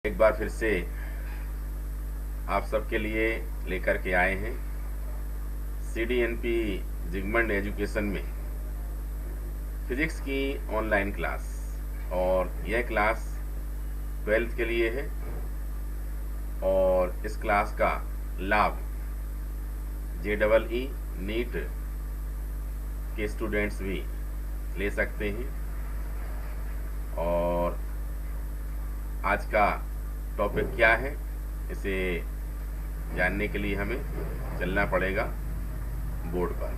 एक बार फिर से आप सबके लिए लेकर के आए हैं CDNP जिगमंड एजुकेशन में फिजिक्स की ऑनलाइन क्लास। और यह क्लास 12th के लिए है और इस क्लास का लाभ JEE नीट के स्टूडेंट्स भी ले सकते हैं। और आज का टॉपिक क्या है, इसे जानने के लिए हमें चलना पड़ेगा बोर्ड पर।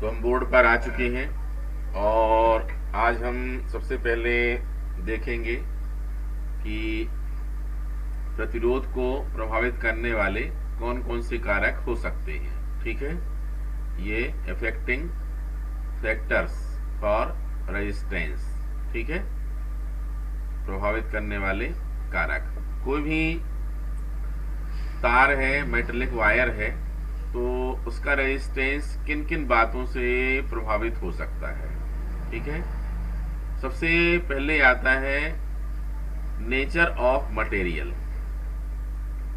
तो हम बोर्ड पर आ चुके हैं और आज हम सबसे पहले देखेंगे कि प्रतिरोध को प्रभावित करने वाले कौन कौन से कारक हो सकते हैं। ठीक है, ये अफेक्टिंग फैक्टर्स फॉर रेजिस्टेंस। ठीक है, प्रभावित करने वाले कारक। कोई भी तार है, मेटेलिक वायर है, तो उसका रेजिस्टेंस किन किन बातों से प्रभावित हो सकता है। ठीक है, सबसे पहले आता है नेचर ऑफ मटेरियल।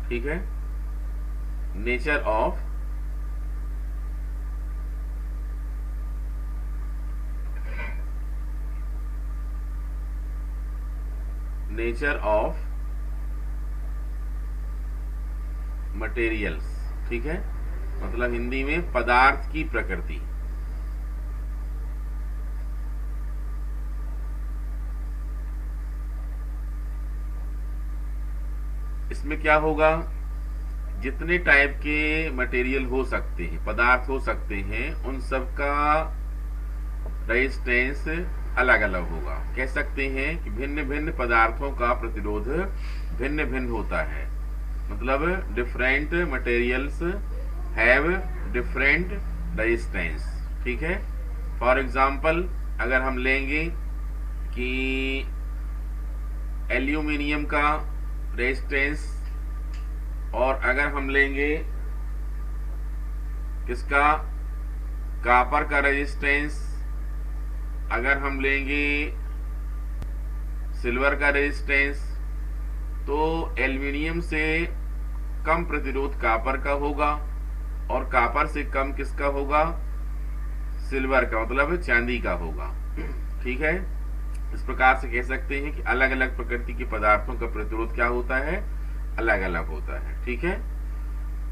ठीक है, नेचर ऑफ मटेरियल्स। ठीक है, मतलब हिंदी में पदार्थ की प्रकृति। इसमें क्या होगा, जितने टाइप के मटेरियल हो सकते हैं, पदार्थ हो सकते हैं, उन सब का रेजिस्टेंस अलग अलग होगा। कह सकते हैं कि भिन्न भिन्न पदार्थों का प्रतिरोध भिन्न भिन्न होता है। मतलब different materials have different resistance. ठीक है, फॉर एग्जांपल अगर हम लेंगे कि एल्यूमिनियम का रेजिस्टेंस, और अगर हम लेंगे किसका, कॉपर का रेजिस्टेंस, अगर हम लेंगे सिल्वर का रेजिस्टेंस, तो एल्युमिनियम से कम प्रतिरोध कॉपर का होगा और कॉपर से कम किसका होगा, सिल्वर का, मतलब चांदी का होगा। ठीक है, इस प्रकार से कह सकते हैं कि अलग अलग प्रकृति के पदार्थों का प्रतिरोध क्या होता है, अलग अलग होता है। ठीक है,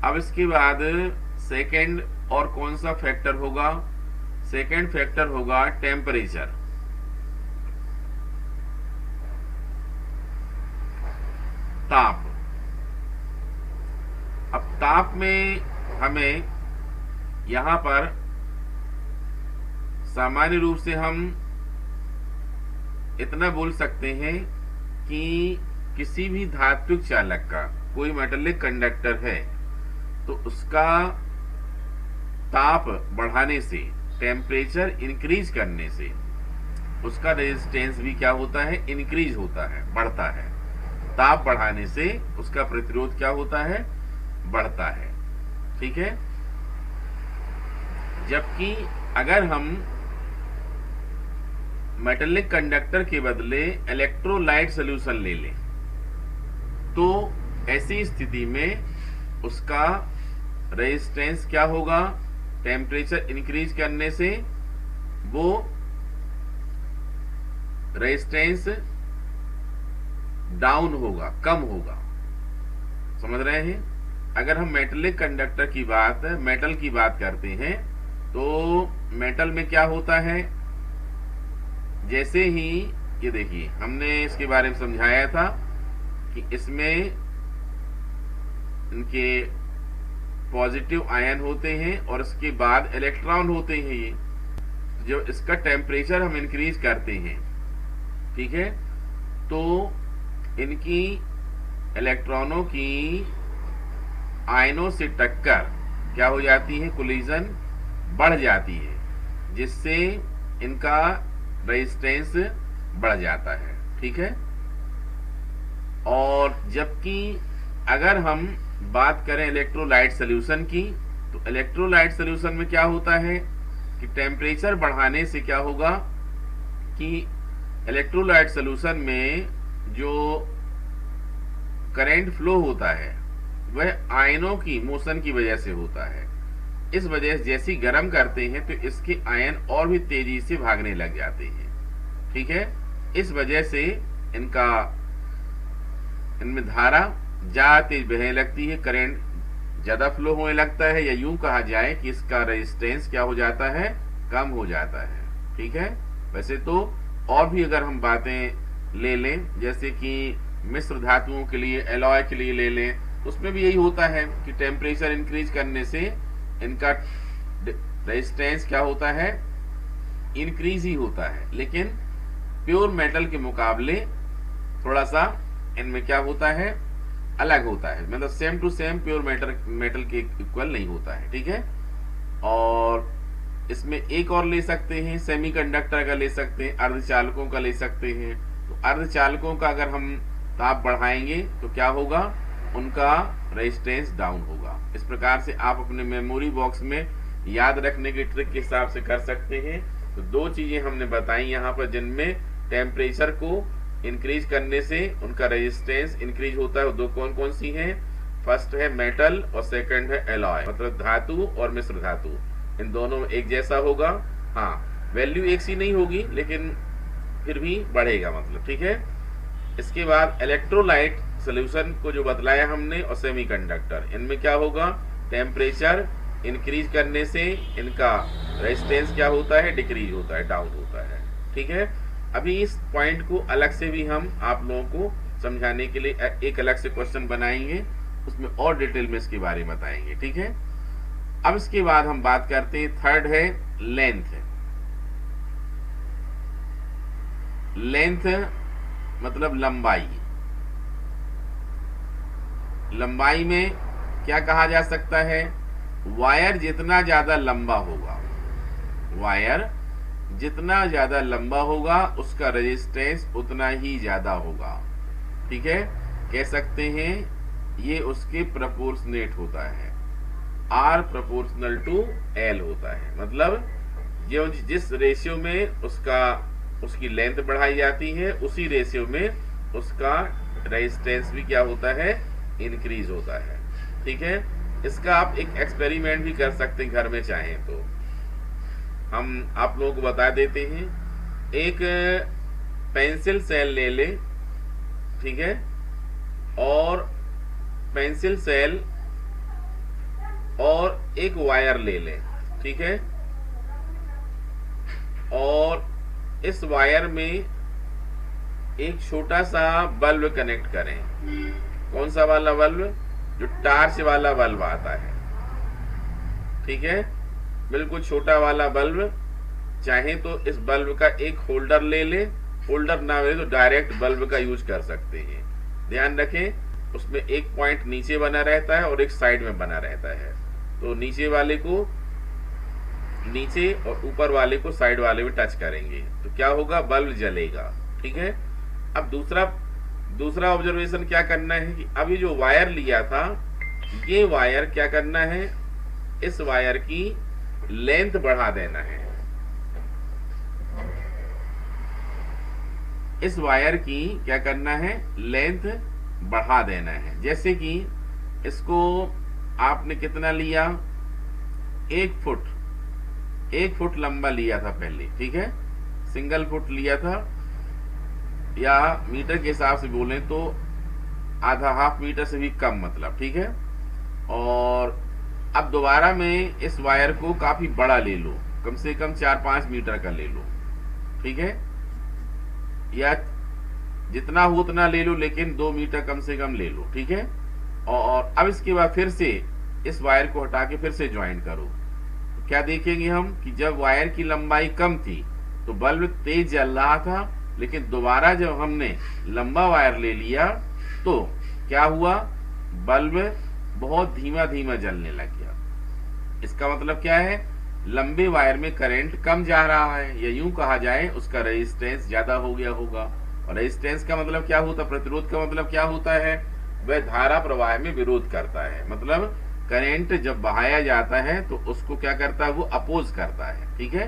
अब इसके बाद सेकंड और कौन सा फैक्टर होगा, सेकंड फैक्टर होगा टेम्परेचर। ताप। अब ताप में हमें यहां पर सामान्य रूप से हम इतना बोल सकते हैं कि किसी भी धात्विक चालक का, कोई मेटेलिक कंडक्टर है, तो उसका ताप बढ़ाने से, टेम्परेचर इंक्रीज करने से उसका रेजिस्टेंस भी क्या होता है, इंक्रीज होता है, बढ़ता है। ताप बढ़ाने से उसका प्रतिरोध क्या होता है, बढ़ता है। ठीक है, जबकि अगर हम मेटेलिक कंडक्टर के बदले इलेक्ट्रोलाइट सॉल्यूशन ले लें, तो ऐसी स्थिति में उसका रेजिस्टेंस क्या होगा, टेम्परेचर इंक्रीज करने से वो रेजिस्टेंस डाउन होगा, कम होगा। समझ रहे हैं, अगर हम मेटेलिक कंडक्टर की बात, मेटल की बात करते हैं, तो मेटल में क्या होता है, जैसे ही ये देखिए हमने इसके बारे में समझाया था कि इसमें इनके पॉजिटिव आयन होते हैं और उसके बाद इलेक्ट्रॉन होते हैं। ये जो इसका टेम्परेचर हम इंक्रीज करते हैं, ठीक है, तो इनकी इलेक्ट्रॉनों की आयनों से टक्कर क्या हो जाती है, कोलिजन बढ़ जाती है, जिससे इनका रेजिस्टेंस बढ़ जाता है। ठीक है, और जबकि अगर हम बात करें इलेक्ट्रोलाइट सॉल्यूशन की, तो इलेक्ट्रोलाइट सॉल्यूशन में क्या होता है कि टेम्परेचर बढ़ाने से क्या होगा कि इलेक्ट्रोलाइट सॉल्यूशन में जो करंट फ्लो होता है वह आयनों की मोशन की वजह से होता है। इस वजह से जैसे ही गर्म करते हैं तो इसके आयन और भी तेजी से भागने लग जाते हैं। ठीक है, इस वजह से इनमें धारा ज्यादा तेज बहने लगती है, करंट ज्यादा फ्लो होने लगता है, या यूं कहा जाए कि इसका रेजिस्टेंस क्या हो जाता है, कम हो जाता है। ठीक है, वैसे तो और भी अगर हम बातें ले लें, जैसे कि मिश्र धातुओं के लिए, एलॉय के लिए ले लें, उसमें भी यही होता है कि टेम्परेचर इंक्रीज करने से इनका रेजिस्टेंस क्या होता है, इंक्रीज ही होता है। लेकिन प्योर मेटल के मुकाबले थोड़ा सा इनमें क्या होता है, अलग होता है, मतलब same to same pure metal के इक्वल नहीं होता है। ठीक है, और इसमें एक और ले सकते हैं, सेमीकंडक्टर का ले सकते हैं, अर्धचालकों का ले सकते हैं। तो अर्धचालकों का अगर हम ताप बढ़ाएंगे तो क्या होगा, उनका रेजिस्टेंस डाउन होगा। इस प्रकार से आप अपने मेमोरी बॉक्स में याद रखने की ट्रिक के हिसाब से कर सकते हैं। तो दो चीजें हमने बताई यहाँ पर जिनमें टेम्परेचर को इंक्रीज करने से उनका रेजिस्टेंस इंक्रीज होता है। वो दो कौन कौन सी हैं, फर्स्ट है मेटल और सेकंड है एलॉय, मतलब धातु और मिश्र धातु। इन दोनों में एक जैसा होगा, हाँ वैल्यू एक सी नहीं होगी लेकिन फिर भी बढ़ेगा, मतलब। ठीक है, इसके बाद इलेक्ट्रोलाइट सोल्यूशन को जो बतलाया हमने और सेमीकंडक्टर, इनमें क्या होगा, टेम्परेचर इंक्रीज करने से इनका रेजिस्टेंस क्या होता है, डिक्रीज होता है, डाउन होता है। ठीक है, अभी इस पॉइंट को अलग से भी हम आप लोगों को समझाने के लिए एक अलग से क्वेश्चन बनाएंगे, उसमें और डिटेल में इसके बारे में बताएंगे। ठीक है, अब इसके बाद हम बात करते हैं, थर्ड है लेंथ। लेंथ मतलब लंबाई। लंबाई में क्या कहा जा सकता है, वायर जितना ज्यादा लंबा होगा, वायर जितना ज्यादा लंबा होगा उसका रेजिस्टेंस उतना ही ज्यादा होगा। ठीक है, कह सकते हैं ये उसके प्रोपोर्शनेट होता है, R प्रोपोर्शनल टू L होता है। मतलब जो जिस रेशियो में उसकी लेंथ बढ़ाई जाती है उसी रेशियो में उसका रेजिस्टेंस भी क्या होता है, इंक्रीज होता है। ठीक है, इसका आप एक एक्सपेरिमेंट भी कर सकते हैं घर में चाहें तो। हम आप लोगों को बता देते हैं, एक पेंसिल सेल ले ले, ठीक है, और पेंसिल सेल और एक वायर ले लें, ठीक है, और इस वायर में एक छोटा सा बल्ब कनेक्ट करें। कौन सा वाला बल्ब, जो टार्च वाला बल्ब आता है। ठीक है, बिल्कुल छोटा वाला बल्ब। चाहे तो इस बल्ब का एक होल्डर ले ले, होल्डर ना मिले तो डायरेक्ट बल्ब का यूज कर सकते हैं। ध्यान रखें उसमें एक पॉइंट नीचे बना रहता है और एक साइड में बना रहता है, तो नीचे वाले को नीचे और ऊपर वाले को साइड वाले में टच करेंगे तो क्या होगा, बल्ब जलेगा। ठीक है, अब दूसरा ऑब्जर्वेशन क्या करना है कि अभी जो वायर लिया था, ये वायर क्या करना है, इस वायर की लेंथ बढ़ा देना है। इस वायर की क्या करना है, लेंथ बढ़ा देना है। जैसे कि इसको आपने कितना लिया, 1 फुट लंबा लिया था पहले। ठीक है, सिंगल फुट लिया था, या मीटर के हिसाब से बोले तो आधा, हाफ मीटर से भी कम, मतलब। ठीक है, और अब दोबारा में इस वायर को काफी बड़ा ले लो, कम से कम 4-5 मीटर का ले लो। ठीक है, या जितना हो उतना ले लो, लेकिन 2 मीटर कम से कम ले लो। ठीक है, और अब इसके बाद फिर से इस वायर को हटा के फिर से ज्वाइन करो। तो क्या देखेंगे हम कि जब वायर की लंबाई कम थी तो बल्ब तेज जल रहा था, लेकिन दोबारा जब हमने लंबा वायर ले लिया तो क्या हुआ, बल्ब बहुत धीमा धीमा जलने लग गया। इसका मतलब क्या है, लंबे वायर में करंट कम जा रहा है, या यूं कहा जाए उसका रेजिस्टेंस ज्यादा हो गया होगा। और रेजिस्टेंस का मतलब क्या होता है, प्रतिरोध का मतलब क्या होता है, वह धारा प्रवाह में विरोध करता है। मतलब करंट जब बहाया जाता है तो उसको क्या करता है, वो अपोज करता है। ठीक है,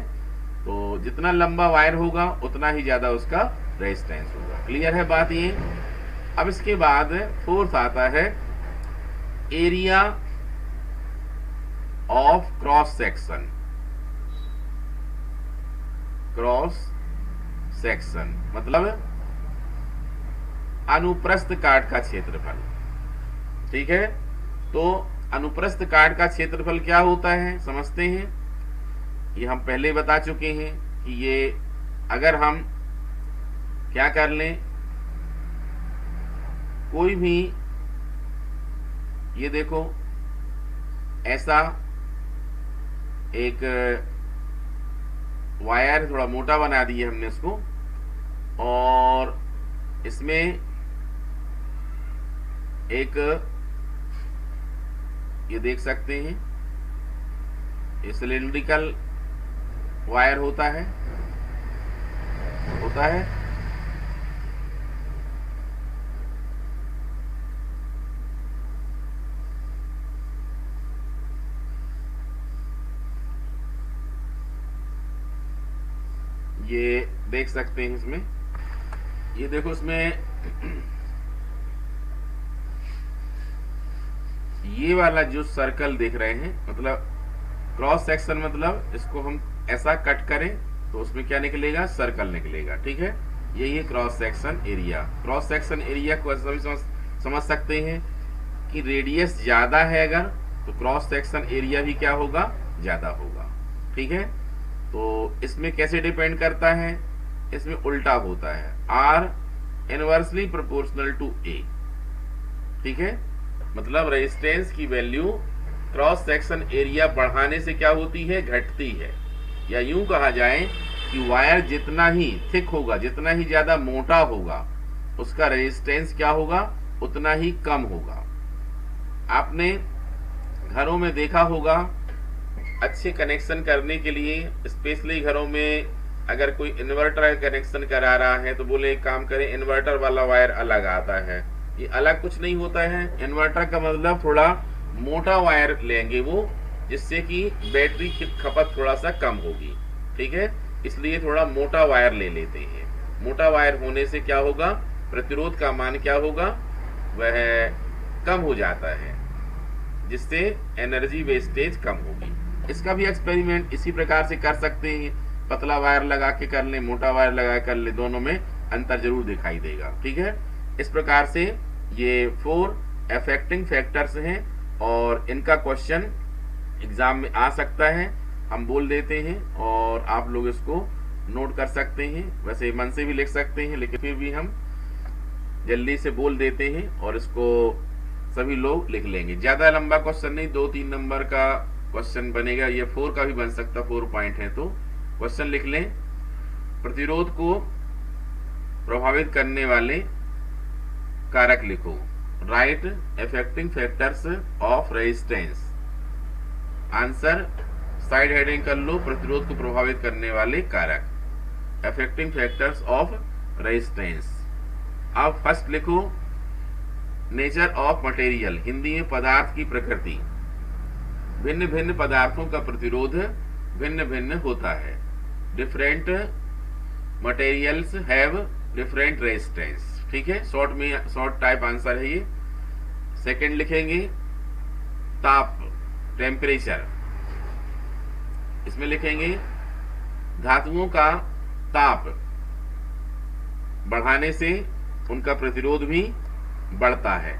तो जितना लंबा वायर होगा उतना ही ज्यादा उसका रेजिस्टेंस होगा। क्लियर है बात ये? अब इसके बाद फोर्थ आता है area of cross section. Cross section मतलब अनुप्रस्थ काट का क्षेत्रफल। ठीक है, तो अनुप्रस्थ काट का क्षेत्रफल क्या होता है समझते हैं। ये हम पहले बता चुके हैं कि ये अगर हम क्या कर लें, कोई भी ये देखो ऐसा एक वायर थोड़ा मोटा बना दिया हमने इसको, और इसमें एक ये देख सकते हैं ये सिलिंड्रिकल वायर होता है ये देख सकते हैं इसमें, ये देखो इसमें ये वाला जो सर्कल देख रहे हैं मतलब क्रॉस सेक्शन, मतलब इसको हम ऐसा कट करें तो उसमें क्या निकलेगा, सर्कल निकलेगा। ठीक है, यही है cross section area. Cross section area को ऐसा भी समझ सकते हैं कि रेडियस ज्यादा है अगर तो क्रॉस सेक्शन एरिया भी क्या होगा, ज्यादा होगा। ठीक है, तो इसमें कैसे डिपेंड करता है, इसमें उल्टा होता है, आर इनवर्सली प्रोपोर्शनल टू ए। ठीक है, मतलब रेजिस्टेंस की वैल्यू क्रॉस सेक्शन एरिया बढ़ाने से क्या होती है, घटती है। या यूं कहा जाए कि वायर जितना ही थिक होगा, जितना ही ज्यादा मोटा होगा, उसका रेजिस्टेंस क्या होगा, उतना ही कम होगा। आपने घरों में देखा होगा अच्छे कनेक्शन करने के लिए, स्पेशली घरों में अगर कोई इन्वर्टर कनेक्शन करा रहा है तो बोले एक काम करें, इन्वर्टर वाला वायर अलग आता है। ये अलग कुछ नहीं होता है, इन्वर्टर का मतलब थोड़ा मोटा वायर लेंगे वो, जिससे कि बैटरी की खपत थोड़ा सा कम होगी। ठीक है, इसलिए थोड़ा मोटा वायर ले लेते हैं। मोटा वायर होने से क्या होगा, प्रतिरोध का मान क्या होगा, वह कम हो जाता है, जिससे एनर्जी वेस्टेज कम होगी। इसका भी एक्सपेरिमेंट इसी प्रकार से कर सकते हैं, पतला वायर लगा के कर ले, मोटा वायर लगा कर ले, दोनों में अंतर जरूर दिखाई देगा। ठीक है, इस प्रकार से ये 4 अफेक्टिंग फैक्टर्स हैं और इनका क्वेश्चन एग्जाम में आ सकता है। हम बोल देते हैं और आप लोग इसको नोट कर सकते हैं, वैसे मन से भी लिख सकते हैं, लेकिन फिर भी हम जल्दी से बोल देते हैं और इसको सभी लोग लिख लेंगे। ज्यादा लंबा क्वेश्चन नहीं, 2-3 नंबर का क्वेश्चन बनेगा, ये 4 का भी बन सकता, 4 पॉइंट है तो क्वेश्चन लिख लें। प्रतिरोध को प्रभावित करने वाले कारक लिखो, right affecting factors of resistance. Answer side heading कर लो, प्रतिरोध को प्रभावित करने वाले कारक, अफेक्टिंग फैक्टर्स ऑफ रेजिस्टेंस। अब फर्स्ट लिखो नेचर ऑफ मटेरियल, हिंदी में पदार्थ की प्रकृति। भिन्न भिन्न पदार्थों का प्रतिरोध भिन्न भिन्न होता है। Different materials have different resistance. ठीक है, शॉर्ट टाइप आंसर है ये। सेकंड लिखेंगे ताप, टेम्परेचर, इसमें लिखेंगे धातुओं का ताप बढ़ाने से उनका प्रतिरोध भी बढ़ता है।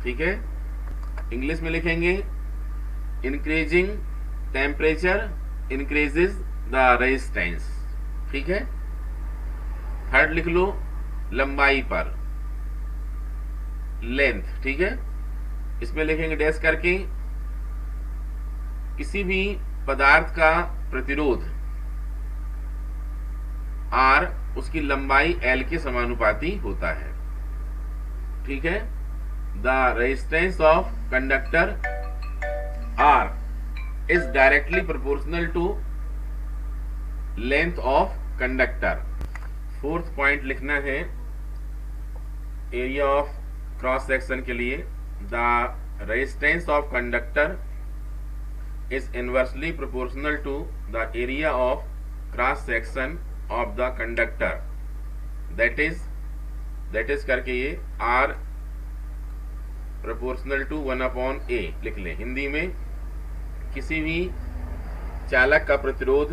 ठीक है, इंग्लिश में लिखेंगे increasing temperature increases the resistance. ठीक है, थर्ड लिख लो लंबाई पर, लेंथ। ठीक है, इसमें लिखेंगे डैश करके किसी भी पदार्थ का प्रतिरोध R उसकी लंबाई L के समानुपाती होता है। ठीक है, the resistance of conductor R is directly proportional to length of conductor. Fourth point लिखना है एरिया ऑफ क्रॉस सेक्शन के लिए, the resistance of conductor is inversely proportional to the area of cross section of the conductor, that is that is करके ये R proportional to 1/A लिख लें। हिंदी में किसी भी चालक का प्रतिरोध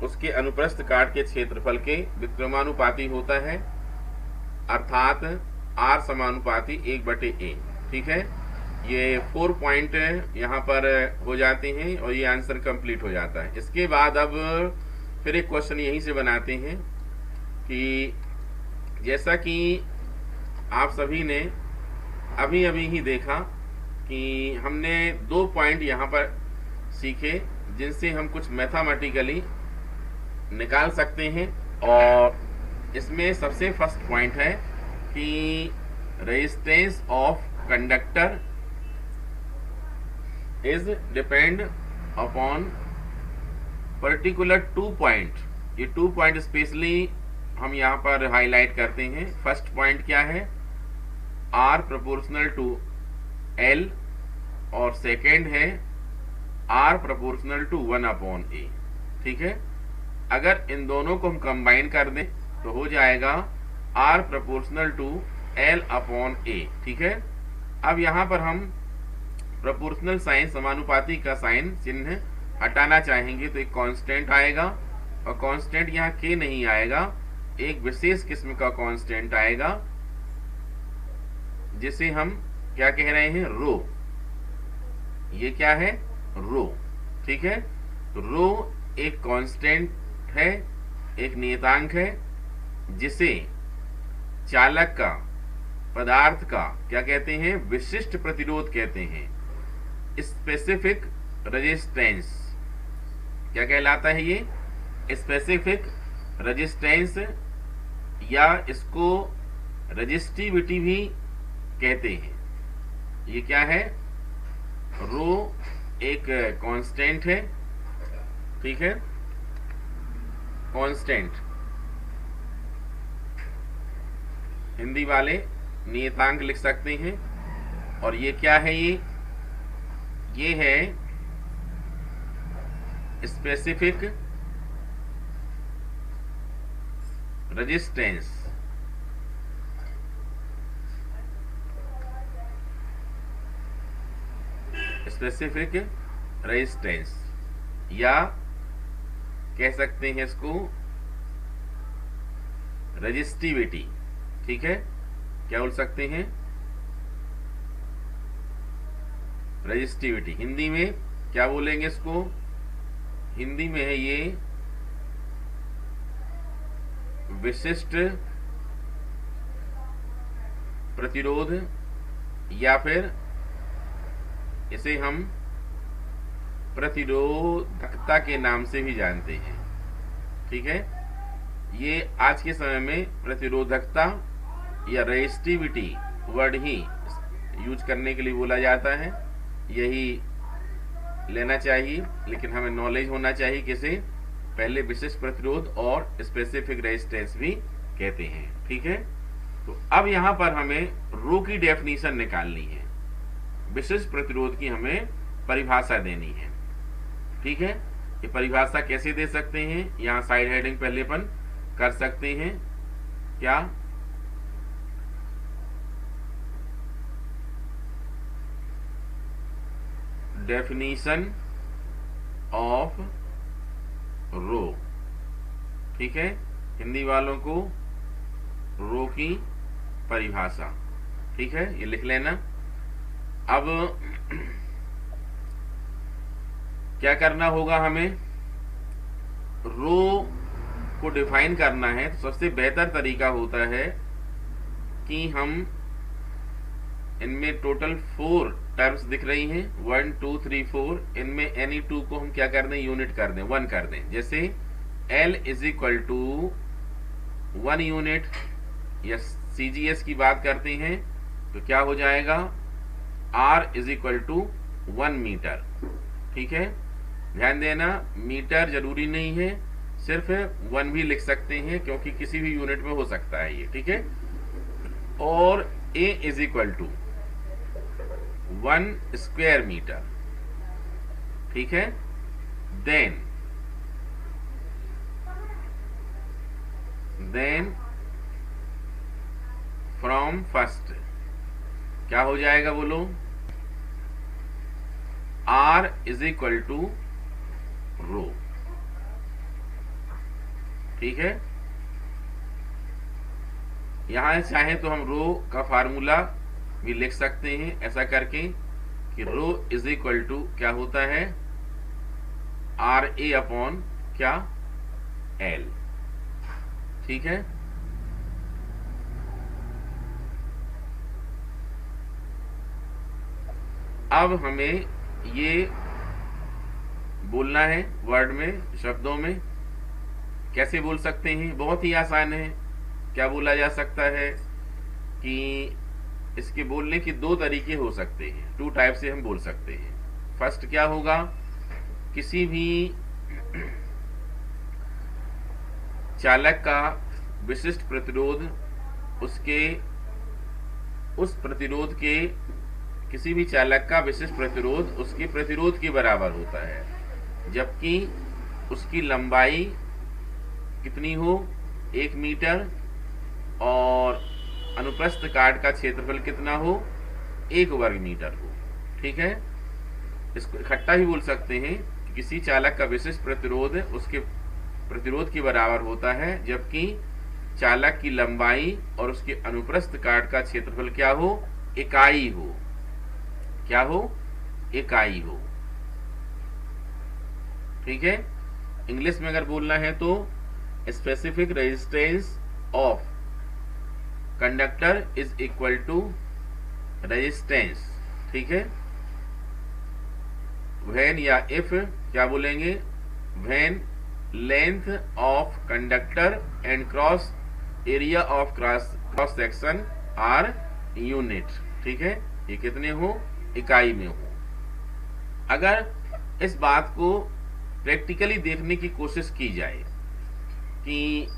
उसके अनुप्रस्थ काट के क्षेत्रफल के विक्रमानुपाती होता है, अर्थात R समानुपाती 1/A। ठीक है, ये 4 पॉइंट यहाँ पर हो जाते हैं और ये आंसर कंप्लीट हो जाता है। इसके बाद अब फिर एक क्वेश्चन यहीं से बनाते हैं कि जैसा कि आप सभी ने अभी अभी ही देखा कि हमने 2 पॉइंट यहाँ पर सीखे जिनसे हम कुछ मैथमेटिकली निकाल सकते हैं, और इसमें सबसे फर्स्ट पॉइंट है कि resistance of conductor is depend upon particular 2 point. ये 2 पॉइंट स्पेशली हम यहाँ पर हाईलाइट करते हैं। फर्स्ट पॉइंट क्या है, R प्रोपोर्शनल टू L, और सेकेंड है R प्रोपोर्शनल टू 1/A। ठीक है, अगर इन दोनों को हम कंबाइन कर दें तो हो जाएगा R प्रोपोर्शनल टू L/A। ठीक है, अब यहाँ पर हम प्रोपोर्शनल साइन, समानुपाती का साइन चिन्ह हटाना चाहेंगे तो एक कांस्टेंट आएगा, और कांस्टेंट यहाँ K नहीं आएगा, एक विशेष किस्म का कांस्टेंट आएगा जिसे हम क्या कह रहे हैं, रो। ये क्या है, रो। ठीक है, रो एक कांस्टेंट है, एक नियतांक है जिसे चालक का, पदार्थ का क्या कहते हैं, विशिष्ट प्रतिरोध कहते हैं। स्पेसिफिक रेजिस्टेंस क्या कहलाता है, ये स्पेसिफिक रेजिस्टेंस, या इसको रेजिस्टिविटी भी कहते हैं। ये क्या है, रो एक कांस्टेंट है। ठीक है, कांस्टेंट हिंदी वाले नियतांक लिख सकते हैं। और ये क्या है, ये है स्पेसिफिक रेजिस्टेंस। स्पेसिफिक रेजिस्टेंस, या कह सकते हैं इसको रेजिस्टिविटी। ठीक है, क्या बोल सकते हैं, रेजिस्टिविटी। हिंदी में क्या बोलेंगे इसको, हिंदी में है ये विशिष्ट प्रतिरोध, या फिर इसे हम प्रतिरोधकता के नाम से भी जानते हैं। ठीक है, ये आज के समय में प्रतिरोधकता या रेजिस्टिविटी वर्ड ही यूज करने के लिए बोला जाता है। यही लेना चाहिए, लेकिन हमें नॉलेज होना चाहिए किसे, पहले विशिष्ट प्रतिरोध और स्पेसिफिक रेजिस्टेंस भी कहते हैं। ठीक है, तो अब यहां पर हमें रो की डेफिनेशन निकालनी है, विशिष्ट प्रतिरोध की हमें परिभाषा देनी है। ठीक है, ये परिभाषा कैसे दे सकते हैं, यहां साइड हेडिंग पहले अपन कर सकते हैं। क्या, डेफिनेशन ऑफ रो। ठीक है, हिंदी वालों को रो की परिभाषा। ठीक है, ये लिख लेना। अब क्या करना होगा, हमें रो को डिफाइन करना है तो सबसे बेहतर तरीका होता है कि हम इनमें टोटल 4 टर्म्स दिख रही हैं, 1 2 3 4, इनमें एनी 2 को हम क्या कर दें, यूनिट कर दें, 1 कर दें। जैसे L is equal to 1 unit, या CGS की बात करते हैं तो क्या हो जाएगा, R is equal to 1 metre. ठीक है, ध्यान देना, मीटर जरूरी नहीं है, सिर्फ 1 भी लिख सकते हैं क्योंकि किसी भी यूनिट में हो सकता है ये। ठीक है, और A is equal to 1 square metre. ठीक है, देन फ्रॉम फर्स्ट क्या हो जाएगा बोलो, R इज इक्वल टू रो। ठीक है, यहां चाहे तो हम रो का फार्मूला भी लिख सकते हैं ऐसा करके कि रो इज इक्वल टू क्या होता है, आर ए अपॉन क्या, एल। ठीक है, अब हमें ये बोलना है वर्ड में, शब्दों में। कैसे बोल सकते हैं, बहुत ही आसान है। क्या बोला जा सकता है कि इसके बोलने के दो तरीके हो सकते हैं, टू टाइप से हम बोल सकते हैं। फर्स्ट क्या होगा, किसी भी चालक का विशिष्ट प्रतिरोध उस प्रतिरोध के, किसी भी चालक का विशिष्ट प्रतिरोध उसके प्रतिरोध के बराबर होता है, जबकि उसकी लंबाई कितनी हो, 1 मीटर, और अनुप्रस्थ काट का क्षेत्रफल कितना हो, 1 वर्ग मीटर हो। ठीक है, इसको इकट्ठा ही बोल सकते हैं कि किसी चालक का विशिष्ट प्रतिरोध उसके प्रतिरोध के बराबर होता है, जबकि चालक की लंबाई और उसके अनुप्रस्थ काट का क्षेत्रफल क्या हो, इकाई हो। क्या हो, इकाई हो। ठीक है, इंग्लिश में अगर बोलना है तो specific resistance of conductor is equal to resistance. ठीक है, व्हेन या इफ क्या बोलेंगे, when length of conductor and cross area of cross section are unit. ठीक है, ये कितने हो, इकाई में हो। अगर इस बात को प्रैक्टिकली देखने की कोशिश की जाए कि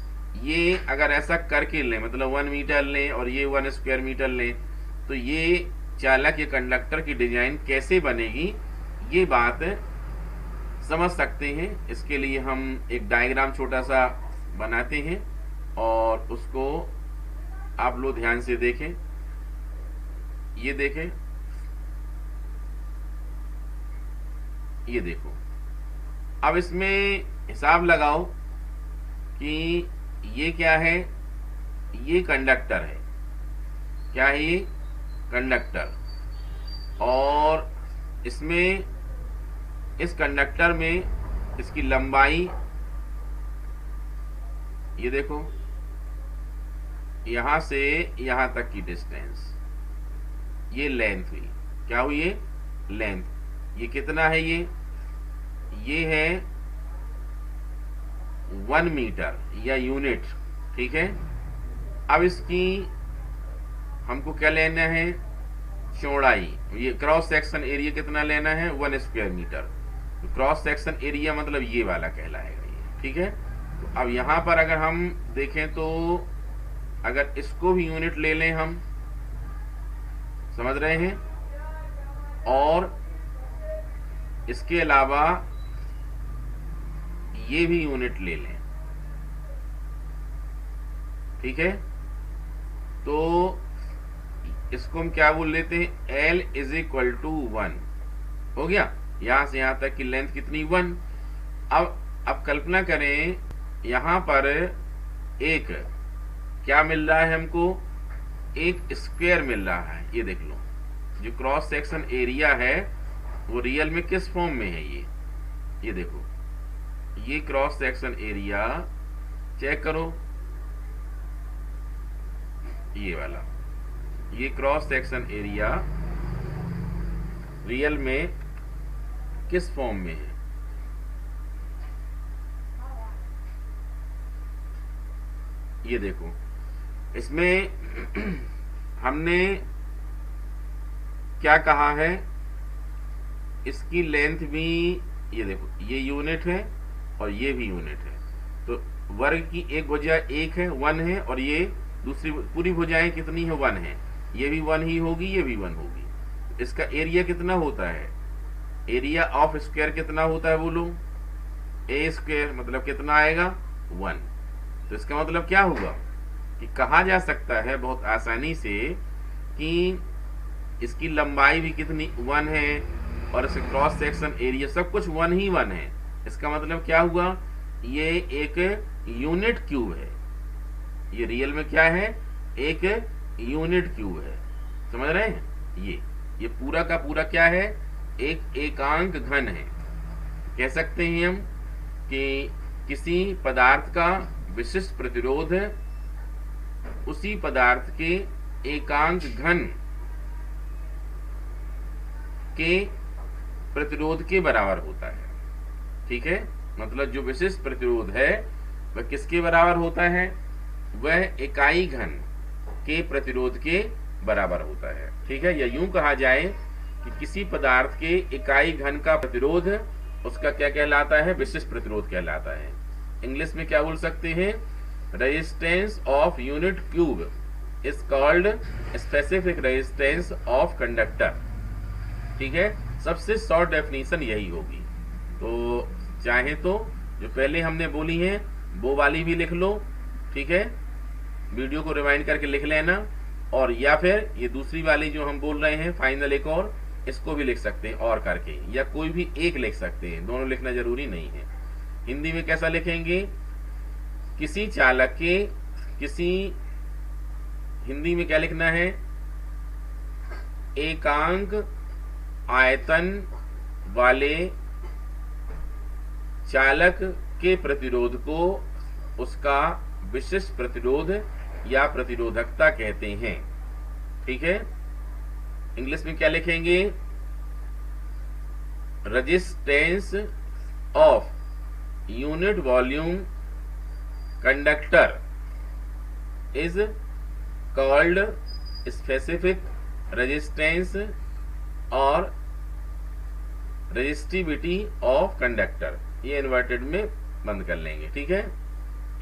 ये अगर ऐसा करके लें, मतलब 1 मीटर लें और ये 1 स्क्वायर मीटर लें, तो ये चालक या कंडक्टर की डिजाइन कैसे बनेगी, ये बात समझ सकते हैं। इसके लिए हम एक डायग्राम छोटा सा बनाते हैं और उसको आप लोग ध्यान से देखें। ये देखें, ये देखो। अब इसमें हिसाब लगाओ कि ये क्या है, ये कंडक्टर है। क्या है ये, कंडक्टर। और इसमें, इस कंडक्टर में इसकी लंबाई, ये देखो, यहां से यहां तक की डिस्टेंस, ये लेंथ हुई। क्या हुई, ये लेंथ। ये कितना है, ये है 1 मीटर या यूनिट। ठीक है, अब इसकी हमको क्या लेना है, चौड़ाई। ये क्रॉस सेक्शन एरिया कितना लेना है, 1 स्क्वायर मीटर। तो क्रॉस सेक्शन एरिया मतलब ये वाला कहलाएगा ये। ठीक है, तो अब यहां पर अगर हम देखें तो अगर इसको भी यूनिट ले लें, हम समझ रहे हैं, और इसके अलावा ये भी यूनिट ले लें। ठीक है, तो इसको हम क्या बोल लेते हैं, L इज इक्वल टू 1 हो गया। यहां से यहां तक की लेंथ कितनी, 1। अब कल्पना करें, यहां पर एक क्या मिल रहा है हमको, एक स्क्वायर मिल रहा है। ये देख लो, जो क्रॉस सेक्शन एरिया है वो रियल में किस फॉर्म में है, ये देखो, ये क्रॉस सेक्शन एरिया चेक करो, ये वाला, ये क्रॉस सेक्शन एरिया रियल में किस फॉर्म में है, ये देखो। इसमें हमने क्या कहा है, इसकी लेंथ भी, ये देखो, ये यूनिट है और ये भी यूनिट है। तो वर्ग की एक भुजा 1 है, 1 है, और ये दूसरी पूरी भुजाएं कितनी है, 1 है। ये भी 1 ही होगी, ये भी 1 होगी। इसका एरिया कितना होता है, एरिया ऑफ स्क्वायर कितना होता है बोलो, a स्क्वायर, मतलब कितना आएगा, 1। तो इसका मतलब क्या हुआ, कि कहा जा सकता है बहुत आसानी से कि इसकी लंबाई भी कितनी 1 है और इसका क्रॉस सेक्शन एरिया सब कुछ 1 ही 1 है। इसका मतलब क्या हुआ, ये एक यूनिट क्यूब है। ये रियल में क्या है, एक यूनिट क्यूब है। समझ रहे हैं, ये पूरा का पूरा क्या है, एक एकांक घन है। कह सकते हैं हम कि किसी पदार्थ का विशिष्ट प्रतिरोध उसी पदार्थ के एकांक घन के प्रतिरोध के बराबर होता है। ठीक है, मतलब जो विशिष्ट प्रतिरोध है वह किसके बराबर होता है, वह इकाई घन के प्रतिरोध के बराबर होता है। ठीक है, या यूं कहा जाए कि किसी पदार्थ के इकाई घन का प्रतिरोध उसका क्या कहलाता है, विशिष्ट प्रतिरोध कहलाता है। इंग्लिश में क्या बोल सकते हैं, resistance of unit cube is called specific resistance of conductor. ठीक है, सबसे शॉर्ट डेफिनेशन यही होगी। तो चाहे तो जो पहले हमने बोली है वो वाली भी लिख लो, ठीक है, वीडियो को रिवाइंड करके लिख लेना, और या फिर ये दूसरी वाली जो हम बोल रहे हैं फाइनल एक और, इसको भी लिख सकते हैं और करके, या कोई भी एक लिख सकते हैं, दोनों लिखना जरूरी नहीं है। हिंदी में कैसा लिखेंगे, किसी चालक के हिंदी में क्या लिखना है, एकांक आयतन वाले चालक के प्रतिरोध को उसका विशिष्ट प्रतिरोध या प्रतिरोधकता कहते हैं। ठीक है, इंग्लिश में क्या लिखेंगे, resistance of unit volume conductor is called specific resistance और रेजिस्टिविटी ऑफ कंडक्टर। ये इन्वर्टेड में बंद कर लेंगे। ठीक है,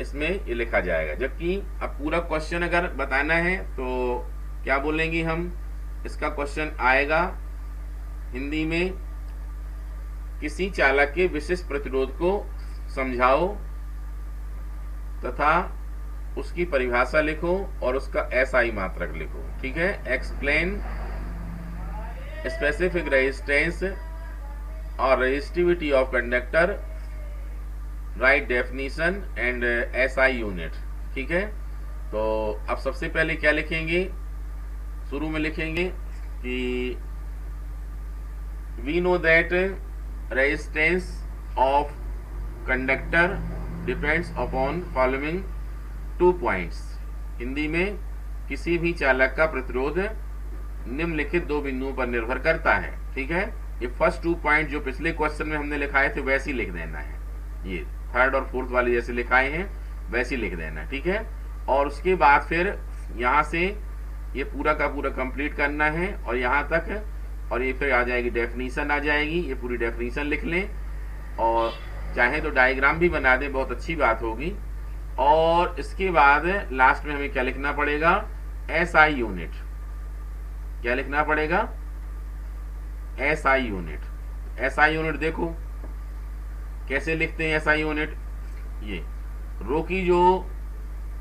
इसमें ये लिखा जाएगा। जबकि अब पूरा क्वेश्चन अगर बताना है तो क्या बोलेंगे हम, इसका क्वेश्चन आएगा हिंदी में, किसी चालक के विशिष्ट प्रतिरोध को समझाओ तथा उसकी परिभाषा लिखो और उसका एसआई मात्रक लिखो। ठीक है, एक्सप्लेन स्पेसिफिक रेजिस्टेंस और resistivity of conductor, right definition and SI unit. ठीक है, तो अब सबसे पहले क्या लिखेंगे, शुरू में लिखेंगे कि we know that resistance of conductor depends upon following 2 points. Hindi में किसी भी चालक का प्रतिरोध निम्नलिखित 2 बिंदुओं पर निर्भर करता है। ठीक है, ये फर्स्ट 2 पॉइंट जो पिछले क्वेश्चन में हमने लिखाए थे वैसे ही लिख देना है, ये थर्ड और फोर्थ वाले जैसे लिखाए हैं वैसे ही लिख देना। ठीक है, और उसके बाद फिर यहाँ से ये पूरा का पूरा कंप्लीट करना है और यहाँ तक, और ये फिर आ जाएगी डेफिनेशन आ जाएगी, ये पूरी डेफिनेशन लिख लें और चाहे तो डायग्राम भी बना दें, बहुत अच्छी बात होगी। और इसके बाद लास्ट में हमें क्या लिखना पड़ेगा, एसआई यूनिट। क्या लिखना पड़ेगा, एसआई यूनिट। एसआई यूनिट देखो कैसे लिखते हैं एसआई यूनिट, ये रो की जो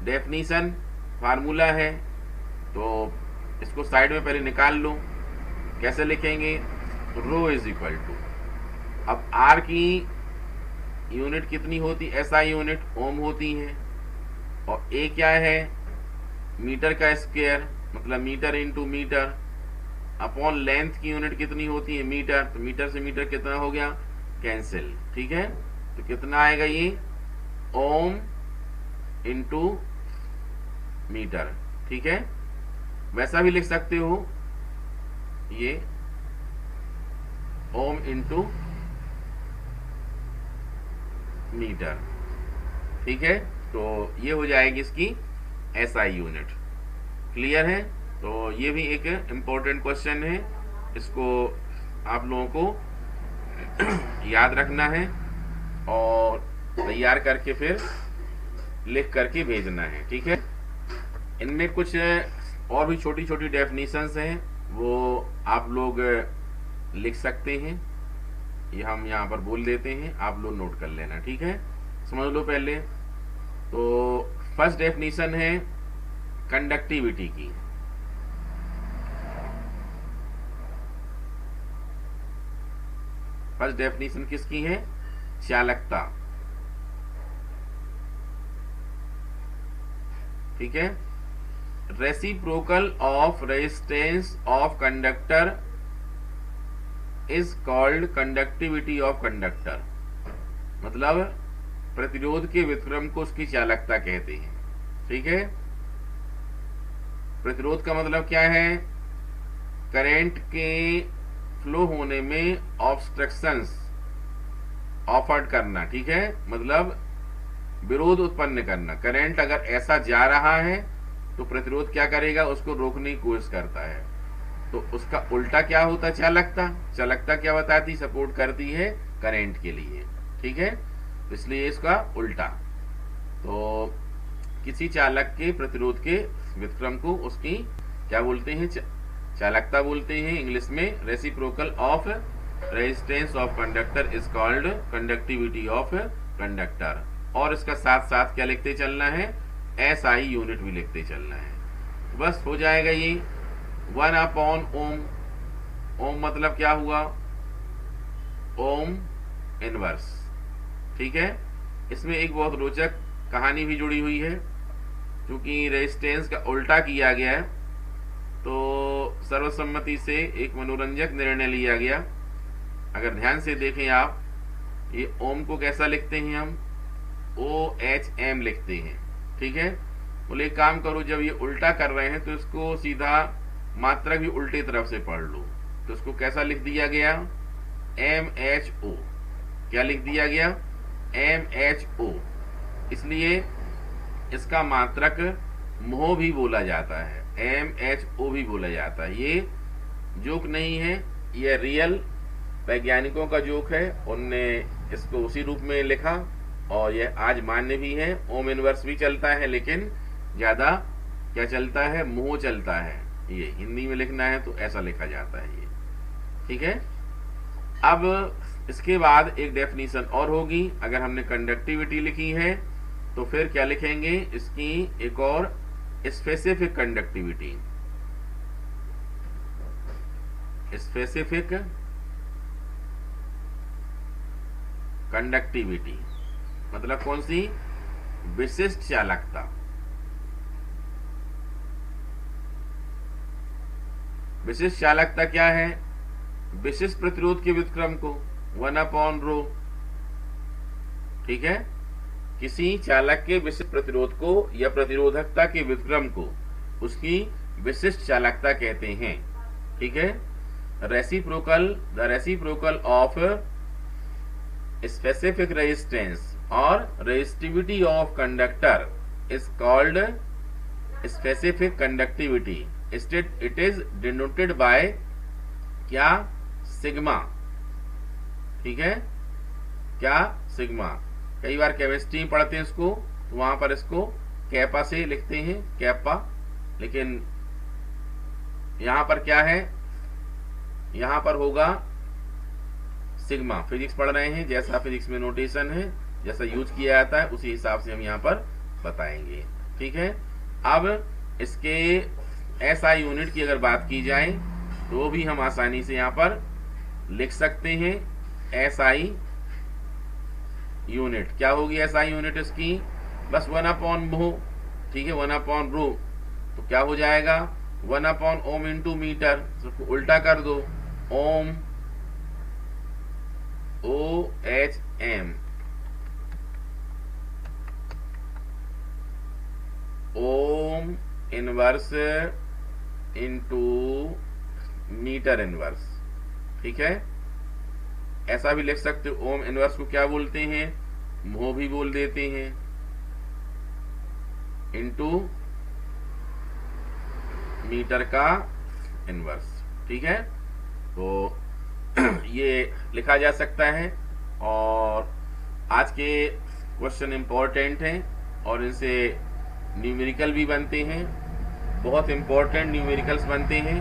डेफिनेशन फार्मूला है तो इसको साइड में पहले निकाल लो। कैसे लिखेंगे, रो इज इक्वल टू, अब आर की यूनिट कितनी होती, एसआई यूनिट ओम होती है, और ए क्या है, मीटर का स्क्वायर, मतलब metre into metre, upon length की यूनिट कितनी होती है, मीटर, तो मीटर से मीटर कितना हो गया, कैंसिल। ठीक है, तो कितना आएगा ये, ओम इंटू मीटर। ठीक है, वैसा भी लिख सकते हो, ये ओम इंटू मीटर। ठीक है, तो ये हो जाएगी इसकी एसआई यूनिट। क्लियर है, तो ये भी एक इम्पोर्टेंट क्वेश्चन है, इसको आप लोगों को याद रखना है और तैयार करके फिर लिख करके भेजना है। ठीक है, इनमें कुछ और भी छोटी छोटी डेफिनेशंस हैं, वो आप लोग लिख सकते हैं, ये हम यहाँ पर बोल देते हैं, आप लोग नोट कर लेना। ठीक है, समझ लो पहले। तो फर्स्ट डेफिनेशन है कंडक्टिविटी की। फर्स्ट डेफिनेशन किसकी है? चालकता। ठीक है। Reciprocal of resistance of conductor is called conductivity of conductor. मतलब प्रतिरोध के व्युत्क्रम को उसकी चालकता कहते हैं। ठीक है। प्रतिरोध का मतलब क्या है? करंट के फ्लो होने में ऑब्स्ट्रक्शंस ऑफर्ड करना। ठीक है। मतलब विरोध उत्पन्न करना। करंट अगर ऐसा जा रहा है तो प्रतिरोध क्या करेगा? उसको रोकने की कोशिश करता है। तो उसका उल्टा क्या होता है? चालकता। चालकता क्या बताती? सपोर्ट करती है करंट के लिए। ठीक है। इसलिए इसका उल्टा। तो किसी चालक के प्रतिरोध के व्युत्क्रम को उसकी क्या बोलते हैं? चालकता बोलते हैं। इंग्लिश में reciprocal of resistance of conductor is called conductivity of conductor. और इसका साथ साथ क्या लिखते चलना है? SI यूनिट भी लिखते चलना है। बस हो जाएगा ये 1/ओम। ओम मतलब क्या हुआ? Ohm inverse. ठीक है। इसमें एक बहुत रोचक कहानी भी जुड़ी हुई है। क्योंकि रेजिस्टेंस का उल्टा किया गया है तो सर्वसम्मति से एक मनोरंजक निर्णय लिया गया। अगर ध्यान से देखें आप, ये ओम को कैसा लिखते हैं? हम OHM लिखते हैं। ठीक है। बोले एक काम करो, जब ये उल्टा कर रहे हैं तो इसको सीधा मात्रक भी उल्टे तरफ से पढ़ लो। तो इसको कैसा लिख दिया गया? MHO। क्या लिख दिया गया? MHO। इसलिए इसका मात्रक मोह भी बोला जाता है, MHO भी बोला जाता है। ये जोक नहीं है, ये रियल वैज्ञानिकों का जोक है। उनने इसको उसी रूप में लिखा और यह आज मान्य भी है। ओम इनवर्स भी चलता है, लेकिन ज्यादा क्या चलता है? मोह चलता है। ये हिंदी में लिखना है तो ऐसा लिखा जाता है ये। ठीक है। अब इसके बाद एक डेफिनेशन और होगी। अगर हमने कंडक्टिविटी लिखी है तो फिर क्या लिखेंगे? इसकी एक और स्पेसिफिक कंडक्टिविटी। स्पेसिफिक कंडक्टिविटी मतलब कौन सी? विशिष्ट चालकता। विशिष्ट चालकता क्या है? विशिष्ट प्रतिरोध के व्युत्क्रम को 1/ρ। ठीक है। किसी चालक के विशिष्ट प्रतिरोध को या प्रतिरोधकता के व्युत्क्रम को उसकी विशिष्ट चालकता कहते हैं। ठीक है। The reciprocal of specific resistance और resistivity of conductor is called specific conductivity. It is denoted by क्या? सिग्मा। ठीक है। क्या? सिग्मा। कई बार केमिस्ट्री पढ़ते हैं इसको, तो वहां पर इसको कैपा से लिखते हैं, कैपा। लेकिन यहां पर क्या है? यहां पर होगा सिग्मा। फिजिक्स पढ़ रहे हैं, जैसा फिजिक्स में नोटेशन है, जैसा यूज किया जाता है, उसी हिसाब से हम यहाँ पर बताएंगे। ठीक है। अब इसके SI यूनिट की अगर बात की जाए तो भी हम आसानी से यहाँ पर लिख सकते हैं। SI यूनिट क्या होगी? SI यूनिट इसकी बस 1/μ। ठीक है। 1/ρ तो क्या हो जाएगा? 1/ओम इंटू मीटर। उसको उल्टा कर दो, ohm OHM। Ohm inverse into metre inverse. ठीक है। ऐसा भी लिख सकते हो। ओम इनवर्स को क्या बोलते हैं? मोह भी बोल देते हैं, इंटू मीटर का इनवर्स। ठीक है। तो ये लिखा जा सकता है। और आज के क्वेश्चन इंपॉर्टेंट हैं और इनसे न्यूमेरिकल भी बनते हैं। बहुत इंपॉर्टेंट न्यूमेरिकल्स बनते हैं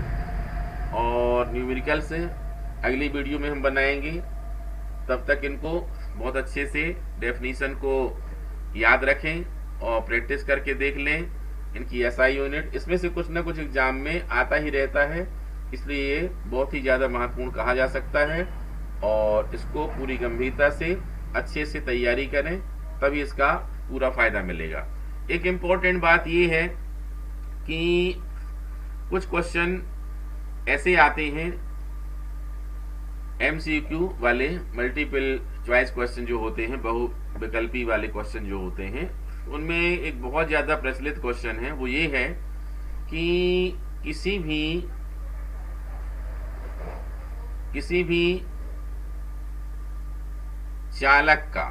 और न्यूमेरिकल्स अगली वीडियो में हम बनाएंगे। तब तक इनको बहुत अच्छे से डेफिनेशन को याद रखें और प्रैक्टिस करके देख लें। इनकी एसआई यूनिट, इसमें से कुछ ना कुछ एग्जाम में आता ही रहता है, इसलिए ये बहुत ही ज्यादा महत्वपूर्ण कहा जा सकता है। और इसको पूरी गंभीरता से अच्छे से तैयारी करें, तभी इसका पूरा फायदा मिलेगा। एक इम्पोर्टेंट बात ये है कि कुछ क्वेश्चन ऐसे आते हैं एमसीक्यू वाले, मल्टीपल चॉइस क्वेश्चन जो होते हैं, बहुविकल्पी वाले क्वेश्चन जो होते हैं, उनमें एक बहुत ज्यादा प्रचलित क्वेश्चन है, वो ये है कि किसी भी चालक का,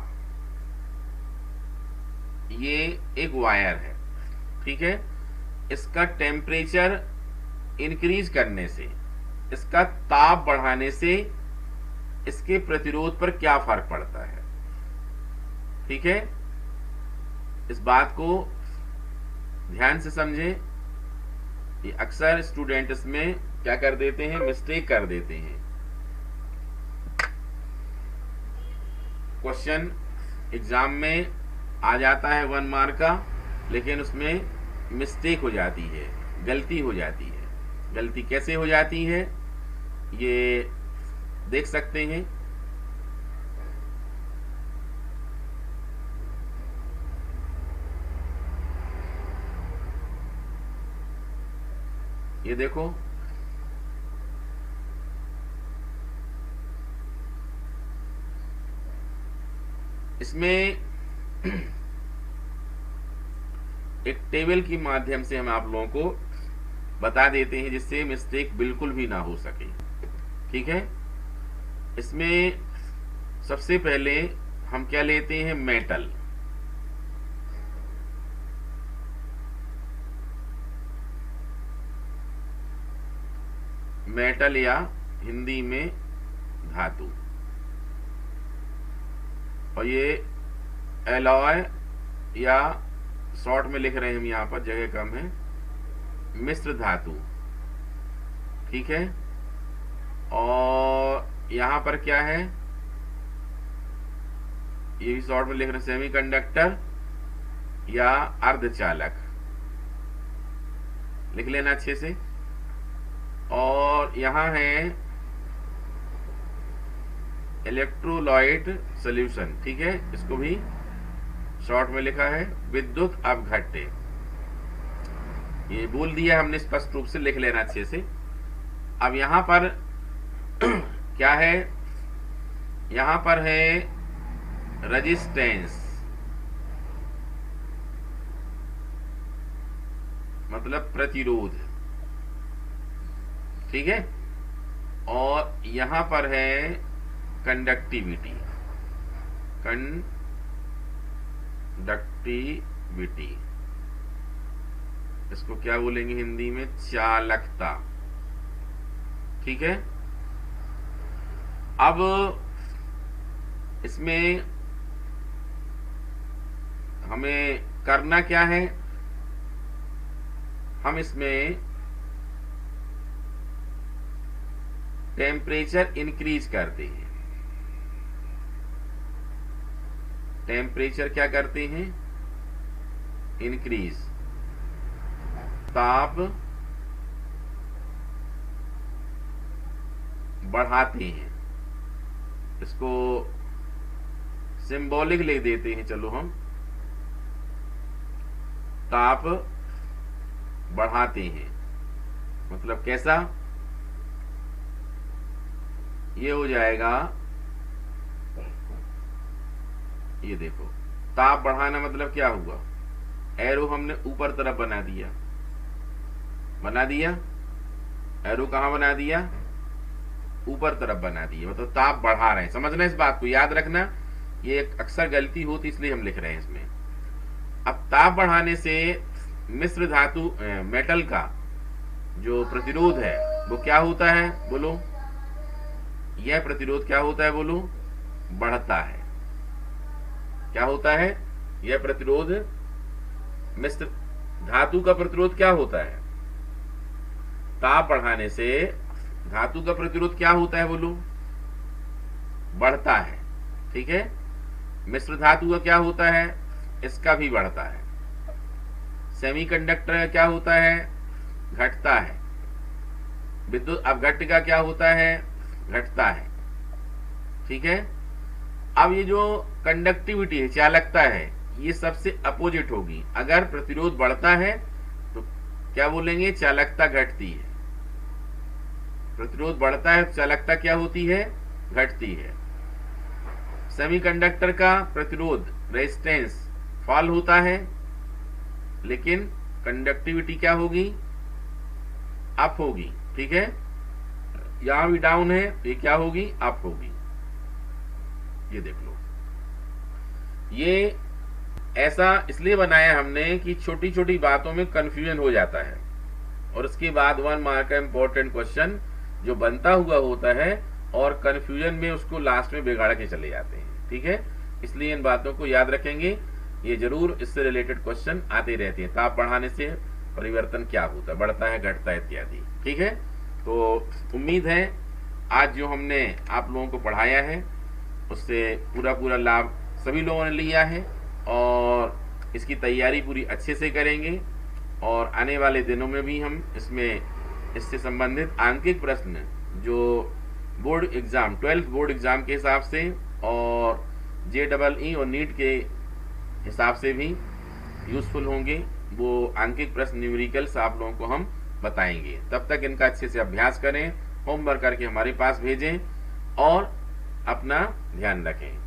ये एक वायर है, ठीक है, इसका टेम्परेचर इंक्रीज करने से, इसका ताप बढ़ाने से इसके प्रतिरोध पर क्या फर्क पड़ता है। ठीक है, इस बात को ध्यान से समझें। ये अक्सर स्टूडेंट इसमें क्या कर देते हैं, मिस्टेक कर देते हैं। क्वेश्चन एग्जाम में आ जाता है 1 मार्क का, लेकिन उसमें मिस्टेक हो जाती है, गलती हो जाती है। गलती कैसे हो जाती है ये देख सकते हैं। ये देखो, इसमें एक टेबल की माध्यम से हम आप लोगों को बता देते हैं, जिससे मिस्टेक बिल्कुल भी ना हो सके। ठीक है, इसमें सबसे पहले हम क्या लेते हैं, मेटल। मेटल या हिंदी में धातु, और ये एलॉय या शॉर्ट में लिख रहे हैं हम, यहां पर जगह कम है, मिश्र धातु। ठीक है, और यहां पर क्या है, ये भी शॉर्ट में लिख रहे हैं, सेमीकंडक्टर या अर्धचालक, लिख लेना अच्छे से। और यहां है इलेक्ट्रोलाइट सॉल्यूशन, ठीक है, इसको भी शॉर्ट में लिखा है विद्युत अपघट्य। ये बोल दिया हमने, स्पष्ट रूप से लिख लेना अच्छे से। अब यहां पर क्या है, यहां पर है रेजिस्टेंस, मतलब प्रतिरोध। ठीक है, और यहां पर है कंडक्टिविटी, कंडक्टिविटी, इसको क्या बोलेंगे हिंदी में, चालकता। ठीक है, अब इसमें हमें करना क्या है, हम इसमें टेम्परेचर इंक्रीज करते हैं। टेम्परेचर क्या करते हैं, इंक्रीज, ताप बढ़ाते हैं। इसको सिंबॉलिक लिख देते हैं, चलो हम, ताप बढ़ाते हैं, मतलब कैसा, ये हो जाएगा, ये देखो, ताप बढ़ाना मतलब क्या हुआ, एरो हमने ऊपर तरफ बना दिया, एरो कहां बना दिया, ऊपर तरफ बना दिया, मतलब ताप बढ़ा रहे हैं। समझना, इस बात को याद रखना, ये एक अक्सर गलती होती, इसलिए हम लिख रहे हैं इसमें। अब ताप बढ़ाने से मिश्र धातु मेटल का जो प्रतिरोध है वो क्या होता है, बोलो, यह प्रतिरोध क्या होता है, बोलो, बढ़ता है। क्या होता है, यह प्रतिरोध, मिश्र धातु का प्रतिरोध क्या होता है, ताप बढ़ाने से धातु का प्रतिरोध क्या होता है, बोलो, बढ़ता है। ठीक है, मिश्र धातु का क्या होता है, इसका भी बढ़ता है। सेमीकंडक्टर का क्या होता है, घटता है। विद्युत अपघट्य का क्या होता है, घटता है। ठीक है। अब ये जो कंडक्टिविटी है, चालकता है, ये सबसे अपोजिट होगी। अगर प्रतिरोध बढ़ता है तो क्या बोलेंगे, चालकता घटती है। प्रतिरोध बढ़ता है तो चालकता क्या होती है, घटती है। सेमीकंडक्टर का प्रतिरोध रेजिस्टेंस फॉल होता है, लेकिन कंडक्टिविटी क्या होगी, अप होगी। ठीक है। यहां भी डाउन है, ये क्या होगी, अप होगी। ये देख लो, ये ऐसा इसलिए बनाया हमने कि छोटी छोटी बातों में कंफ्यूजन हो जाता है, और उसके बाद 1 मार्क का इंपॉर्टेंट क्वेश्चन जो बनता हुआ होता है, और कंफ्यूजन में उसको लास्ट में बिगाड़ के चले जाते हैं। ठीक है। इसलिए इन बातों को याद रखेंगे, ये जरूर इससे रिलेटेड क्वेश्चन आते रहते हैं। ताप बढ़ाने से परिवर्तन क्या होता है, बढ़ता है, घटता है, इत्यादि। ठीक है। तो उम्मीद है आज जो हमने आप लोगों को पढ़ाया है उससे पूरा लाभ सभी लोगों ने लिया है, और इसकी तैयारी पूरी अच्छे से करेंगे, और आने वाले दिनों में भी हम इससे संबंधित आंकिक प्रश्न जो board exam 12th board exam के हिसाब से और JEE और नीट के हिसाब से भी यूजफुल होंगे, वो आंकिक प्रश्न न्यूमेरिकल्स आप लोगों को हम बताएंगे। तब तक इनका अच्छे से अभ्यास करें, होमवर्क करके हमारे पास भेजें, और अपना ध्यान रखें।